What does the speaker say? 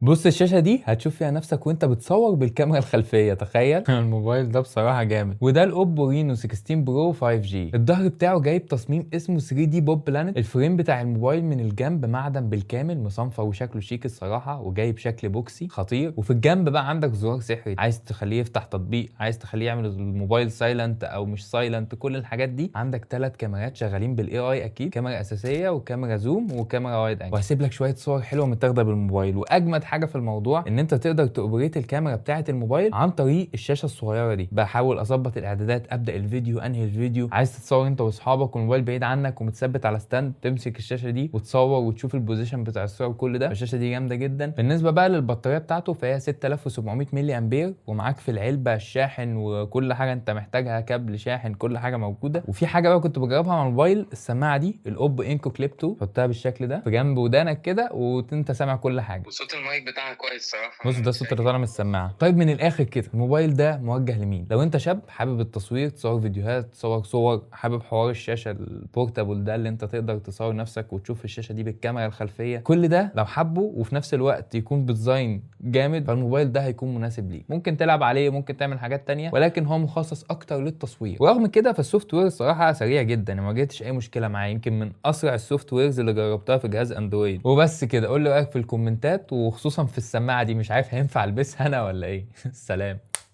بص الشاشة دي هتشوف فيها نفسك وانت بتصور بالكاميرا الخلفية، تخيل. الموبايل ده بصراحة جامد، وده الاوبو رينو 16 برو 5G. الظهر بتاعه جايب تصميم اسمه 3D بوب بلانت. الفريم بتاع الموبايل من الجنب معدن بالكامل، مصنفر وشكله شيك الصراحة، وجايب شكل بوكسي خطير. وفي الجنب بقى عندك زرار سحري، عايز تخليه يفتح تطبيق، عايز تخليه يعمل الموبايل سايلنت او مش سايلنت، كل الحاجات دي. عندك 3 كاميرات شغالين بالاي اي اكيد، كاميرا اساسية وكاميرا زوم وكاميرا وايد انجل. وهسيب لك شوية صور حلوة متاخدة بالموبايل. واجمد حاجة في الموضوع ان انت تقدر تأوبريت الكاميرا بتاعه الموبايل عن طريق الشاشه الصغيره دي. بحاول اظبط الاعدادات، ابدا الفيديو، انهي الفيديو. عايز تتصور انت واصحابك والموبايل بعيد عنك ومتثبت على ستاند، تمسك الشاشه دي وتصور وتشوف البوزيشن بتاع الصور كل ده. الشاشه دي جامده جدا. بالنسبه بقى للبطاريه بتاعته فهي 6700 ملي امبير، ومعاك في العلبه الشاحن وكل حاجه انت محتاجها، كابل شاحن، كل حاجه موجوده. وفي حاجه بقى كنت بجربها مع الموبايل، السماعه دي الاوبو انكو كليب 2، حطها بالشكل ده في جنب ودانك كده وانت سامع كل حاجه. وصوت المايك بتاعها كويس صراحة، بص أنا ده مش الصوت اللي شايف. طالع من السماعه. طيب من الاخر كده، الموبايل ده موجه لمين؟ لو انت شاب حابب التصوير، تصور فيديوهات، تصور صور، حابب حوار الشاشه البورتابل ده اللي انت تقدر تصور نفسك وتشوف الشاشه دي بالكاميرا الخلفيه، كل ده لو حبه وفي نفس الوقت يكون بديزاين جامد، فالموبايل ده هيكون مناسب ليك. ممكن تلعب عليه، ممكن تعمل حاجات تانية، ولكن هو مخصص اكتر للتصوير. ورغم كده فالسوفت وير الصراحه سريع جدا، ما واجهتش اي مشكله معاه، يمكن من اسرع السوفت ويرز اللي جربتها في جهاز اندرويد. وبس كده، قول لي رايك في الكومنتات، وخصوصا في السماعه دي، مش عارف هينفع البسها انا ولا ايه. سلام.